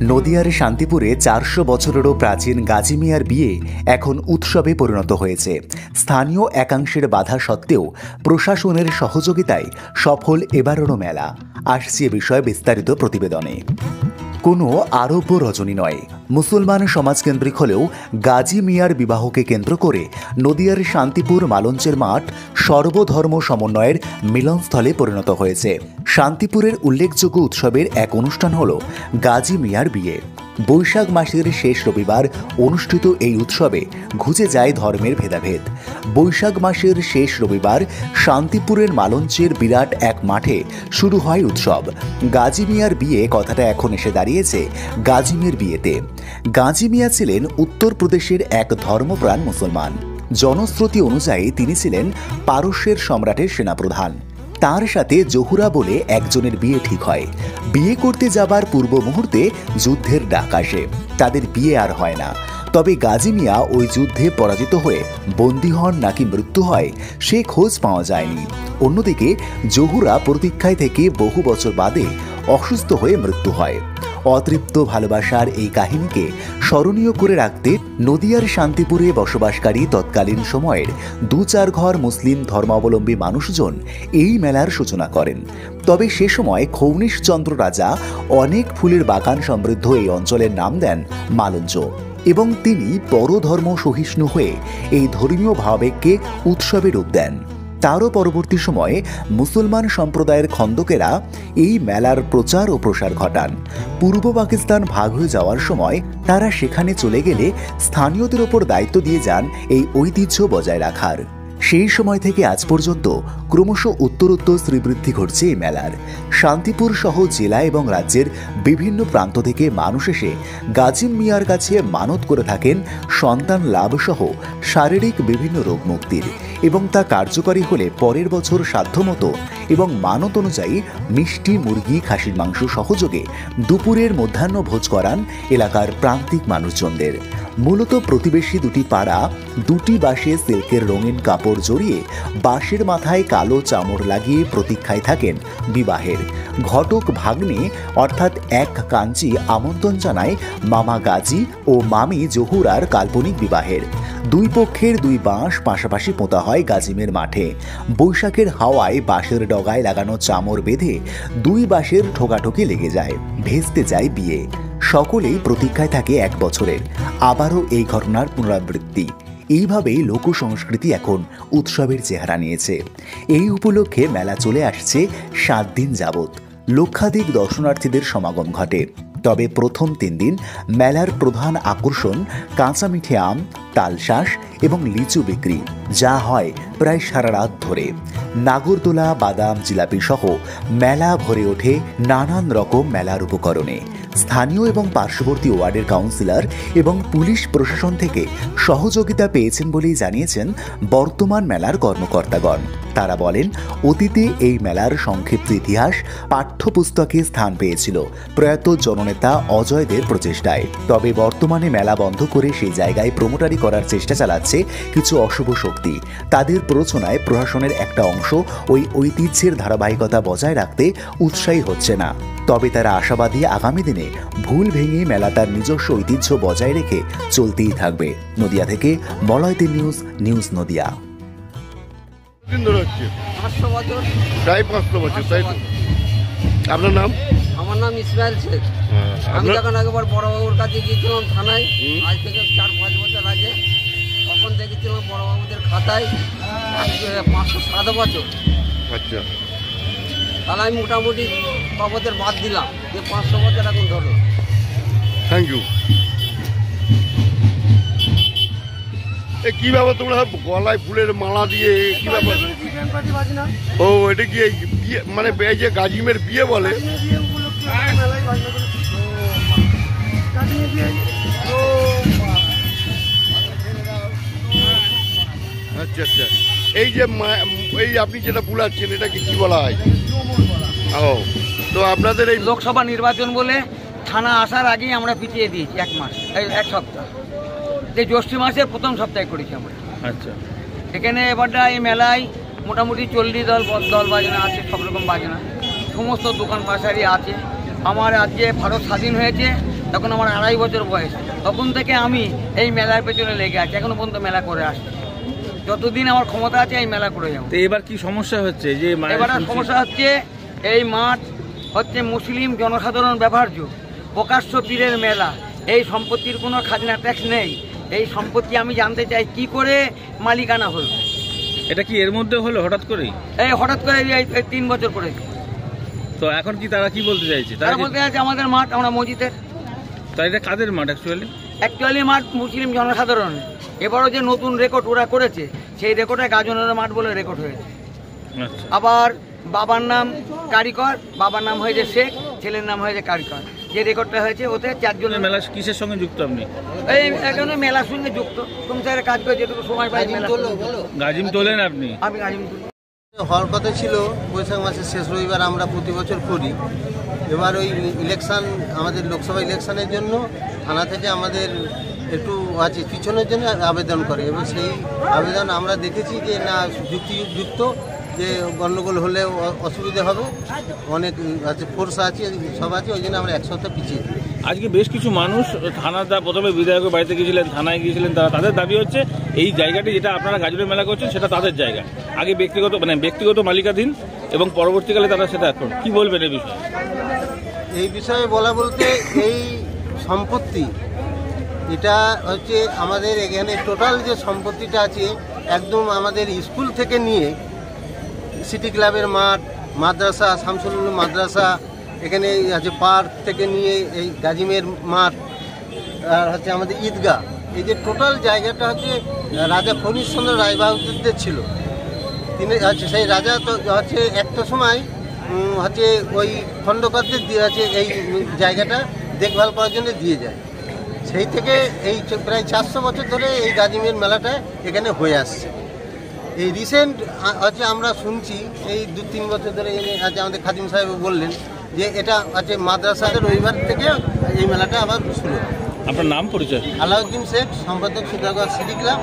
নদিয়ার শান্তিপুরে 400 বছরেরও প্রাচীন গাজী মিয়ার বিয়ে এখন উৎসবে পরিণত হয়েছে। স্থানীয় একাংশের বাধা সত্ত্বেও প্রশাসনের সহযোগিতায় সফল এবারেরও মেলা। আসছে এ বিষয়ে বিস্তারিত প্রতিবেদনে। কোনো আরব্য রজনী নয়, মুসলমান সমাজকেন্দ্রিক হলেও গাজী মিয়ার বিবাহকে কেন্দ্র করে নদিয়ার শান্তিপুর মালঞ্চের মাঠ সর্বধর্ম সমন্বয়ের মিলনস্থলে পরিণত হয়েছে। শান্তিপুরের উল্লেখযোগ্য উৎসবের এক অনুষ্ঠান হল গাজী মিয়ার বিয়ে। বৈশাখ মাসের শেষ রবিবার অনুষ্ঠিত এই উৎসবে ঘুচে যায় ধর্মের ভেদাভেদ। বৈশাখ মাসের শেষ রবিবার শান্তিপুরের মালঞ্চের বিরাট এক মাঠে শুরু হয় উৎসব। গাজী মিয়ার বিয়ে কথাটা এখন এসে দাঁড়িয়েছে গাজী মিয়ার বিয়েতে। গাজী মিয়া ছিলেন উত্তরপ্রদেশের এক ধর্মপ্রাণ মুসলমান। জনশ্রুতি অনুযায়ী তিনি ছিলেন পারস্যের সম্রাটের সেনাপ্রধান। তার সাথে জহুরা বলে একজনের বিয়ে ঠিক হয়। বিয়ে করতে যাবার পূর্ব মুহূর্তে যুদ্ধের ডাক আসে। তাদের বিয়ে আর হয় না। তবে গাজী মিয়া ওই যুদ্ধে পরাজিত হয়ে বন্দী হন নাকি মৃত্যু হয় সে খোঁজ পাওয়া যায়নি। অন্যদিকে জহুরা প্রতীক্ষায় থেকে বহু বছর বাদে অসুস্থ হয়ে মৃত্যু হয়। অতৃপ্ত ভালোবাসার এই কাহিনীকে স্মরণীয় করে রাখতে নদিয়ার শান্তিপুরে বসবাসকারী তৎকালীন সময়ের 2-4 ঘর মুসলিম ধর্মাবলম্বী মানুষজন এই মেলার সূচনা করেন। তবে সে সময় খৌনিশচন্দ্র রাজা অনেক ফুলের বাগান সমৃদ্ধ এই অঞ্চলের নাম দেন মালঞ্চ এবং তিনি পরধর্ম সহিষ্ণু হয়ে এই ধর্মীয় ভাবাবেগকে উৎসবে রূপ দেন। তারও পরবর্তী সময়ে মুসলমান সম্প্রদায়ের খন্দকেরা এই মেলার প্রচার ও প্রসার ঘটান। পূর্ব পাকিস্তান ভাগ হয়ে যাওয়ার সময় তারা সেখানে চলে গেলে স্থানীয়দের ওপর দায়িত্ব দিয়ে যান এই ঐতিহ্য বজায় রাখার। সেই সময় থেকে আজ পর্যন্ত ক্রমশ উত্তরোত্তর শ্রীবৃদ্ধি ঘটছে এই মেলার। শান্তিপুর সহ জেলা এবং রাজ্যের বিভিন্ন প্রান্ত থেকে মানুষ এসে গাজী মিয়ার কাছে মানত করে থাকেন সন্তান লাভ সহ শারীরিক বিভিন্ন রোগ মুক্তির, এবং তা কার্যকরী হলে পরের বছর সাধ্যমতো এবং মানত অনুযায়ী মিষ্টি, মুরগি, খাসির মাংস সহযোগে দুপুরের মধ্যাহ্ন ভোজ করান এলাকার প্রান্তিক মানুষজনদের। মূলত প্রতিবেশী দুটি পাড়া দুটি বাঁশে সিল্কের রঙিন কাপড় জড়িয়ে বাঁশের মাথায় কালো চামড় লাগিয়ে প্রতীক্ষায় থাকেন বিবাহের। ঘটক ভাগ্নে অর্থাৎ এক কাঞ্চি আমন্ত্রণ জানায় মামা গাজী ও মামি জহুরার কাল্পনিক বিবাহের। দুই পক্ষের দুই বাঁশ পাশাপাশি পোঁতা হয় গাজিমের মাঠে। বৈশাখের হাওয়ায় বাঁশের ডগায় লাগানো চামড় বেঁধে দুই বাঁশের ঠোকাঠুকি লেগে যায়, ভেস্তে যায় বিয়ে। সকলেই প্রতীক্ষায় থাকে 1 বছরের। আবারও এই ঘটনার পুনরাবৃত্তি। এইভাবেই লোক সংস্কৃতি এখন উৎসবের চেহারা নিয়েছে। এই উপলক্ষে মেলা চলে আসছে 7 দিন যাবৎ। লক্ষাধিক দর্শনার্থীদের সমাগম ঘটে। তবে প্রথম 3 দিন মেলার প্রধান আকর্ষণ কাঁচা মিঠে আম, তালশাঁস এবং লিচু বিক্রি, যা হয় প্রায় সারা রাত ধরে। নাগরদোলা, বাদাম, জিলাপি সহ মেলা ভরে ওঠে নানান রকম মেলার উপকরণে। স্থানীয় এবং পার্শ্ববর্তী ওয়ার্ডের কাউন্সিলর এবং পুলিশ প্রশাসন থেকে সহযোগিতা পেয়েছেন বলেই জানিয়েছেন বর্তমান মেলার কর্মকর্তাগণ। তারা বলেন, অতীতে এই মেলার সংক্ষিপ্ত ইতিহাস পাঠ্যপুস্তকে স্থান পেয়েছিল প্রয়াত জননেতা অজয়দের প্রচেষ্টায়। তবে বর্তমানে মেলা বন্ধ করে সেই জায়গায় প্রমোটারি করার চেষ্টা চালাচ্ছে কিছু অশুভ শক্তি। তাদের প্ররোচনায় প্রশাসনের একটা অংশ ওই ঐতিহ্যের ধারাবাহিকতা বজায় রাখতে উৎসাহী হচ্ছে না। তবে তারা আশাবাদী আগামী দিনে ভুল ভেঙে মেলা তার নিজস্ব ঐতিহ্য বজায় রেখে চলতেই থাকবে। নদিয়া থেকে বলয়তে নিউজ নদিয়া। প্রায় 500 বছর, তাই তো? আপনার নাম? আমার নাম ইসমাইল শেখ। আমি যখন একবার বড়বাবুর কাছে গিয়েছিলাম থানায়, আজ থেকে 4-5 বছর আগে, তখন দেখেছিলাম বড়বাবুদের খাতায় 507 বছর। আচ্ছা, তাহলে আমি মোটামুটি বাবদের বাদ দিলাম যে 500 বছর এখন ধরো। Thank you. কি ব্যাপার, তোমরা গলায় ফুলের মালা দিয়ে কি ব্যাপার? ও, এটা কি বিয়ে, মানে এই যে গাজিমের বিয়ে বলে? আচ্ছা আচ্ছা, এই যে এই আপনি যেটা বুলাচ্ছেন এটা কি বলা হয়? ও, তো আপনাদের এই লোকসভা নির্বাচন বলে থানা আসার আগেই আমরা পিছিয়ে দিয়েছি 1 মাস, 1 সপ্তাহ। যে জ্যৈষ্ঠ মাসের প্রথম সপ্তাহে করেছি আমরা। আচ্ছা, এখানে এবারটা এই মেলায় মোটামুটি 40 দল বাজনা আছে, সব রকম বাজনা, সমস্ত দোকান পাশারি আছে। আমার আজকে ভারত স্বাধীন হয়েছে তখন আমার 2.5 বছর বয়স। তখন থেকে আমি এই মেলার পেছনে লেগে আছি, এখনো পর্যন্ত মেলা করে আসছি। যতদিন আমার ক্ষমতা আছে এই মেলা করে যাবো। তো এবার কি সমস্যা হচ্ছে? যে এবার সমস্যা হচ্ছে এই মাঠ হচ্ছে মুসলিম জনসাধারণ ব্যবহার্য, প্রকাশ্য পীরের মেলা, এই সম্পত্তির কোনো খাজনা ট্যাক্স নেই। এই সম্পত্তি আমি জানতে চাই কি করে মালিকানা হলো। এটা কি এর মধ্যে হলো হঠাৎ করেই? এই হঠাৎ করে এই 3 বছর করেছে। তো এখন কি তারা কি বলতে চাইছে? তারা বলতে চাইছে আমাদের মাঠ, আমরা মসজিদের। তাই এটা কাদের মাঠ অ্যাকচুয়ালি মাঠ মুসলিম জনসাধারণ। এবারও যে নতুন রেকর্ড ওরা করেছে, সেই রেকর্ডে গাজনের মাঠ বলে রেকর্ড হয়েছে। আবার বাবার নাম কারিকর, বাবার নাম হয়েছে শেখ, ছেলের নাম হয়েছে কারিকর। যে রেকর্ডটা হয়েছে ওতে 4 জনের। মেলা কিসের সঙ্গে যুক্ত আপনি? এই এখানে মেলার সঙ্গে যুক্ত, সংসারে কাজ করে যেটুকু সময় পাই। গাজিম তোলেন আপনি? আমি গাজিম তুলি। হওয়ার কথা ছিল বৈশাখ মাসের শেষ রবিবার, আমরা প্রতি বছর করি। এবার ওই ইলেকশন, আমাদের লোকসভা ইলেকশনের জন্য থানা থেকে আমাদের একটু আছে পিছনের জন্য আবেদন করে, এবং সেই আবেদন আমরা দেখেছি যে না যুক্তিযুক্ত, যে গণ্ডগোল হলে অসুবিধা হবে, অনেক আছে ফোর্স আছে, সব আছে, ওই জন্য আমরা এক সপ্তাহ পিছিয়ে দিই। আজকে বেশ কিছু মানুষ প্রথমে বিধায়কের বাড়িতে গিয়েছিলেন, থানায় গিয়েছিলেন, তাদের দাবি হচ্ছে এই জায়গাটি যেটা আপনারা গাজনের মেলা করছেন সেটা তাদের জায়গা, আগে ব্যক্তিগত মালিকাধীন, এবং পরবর্তীকালে তারা সেটা এখন কি বলবেন এই বিষয়ে? এই বিষয়ে বলা বলতে, এই সম্পত্তি এটা হচ্ছে আমাদের এখানে টোটাল যে সম্পত্তিটা আছে, একদম আমাদের স্কুল থেকে নিয়ে সিটি ক্লাবের মাঠ, মাদ্রাসা, শামসুল উলুম মাদ্রাসা, এখানে আছে পার্ক থেকে নিয়ে এই গাজিমের মাঠ, আর হচ্ছে আমাদের ঈদগাহ, এই যে টোটাল জায়গাটা হচ্ছে রাজা ফণীশচন্দ্র রায়বাহাদুরদের ছিল। তিনি হচ্ছে সেই রাজা, তো হচ্ছে একটা সময় হচ্ছে ওই খণ্ডকারদের দিয়ে আছে এই জায়গাটা দেখভাল করার জন্য দিয়ে যায়। সেই থেকে এই প্রায় 400 বছর ধরে এই গাজিমের মেলাটা এখানে হয়ে আসছে। এই রিসেন্ট হচ্ছে আমরা শুনছি এই 2-3 বছর ধরে আছে, আমাদের খাদিম সাহেব বললেন যে এটা আছে মাদ্রাসার রবিবার থেকে এই মেলাটা আবার শুরু। আপনার নাম পরিচয়? আলাউদ্দিন শেখ, সম্পাদক সুধাগড় সিটি ক্লাব।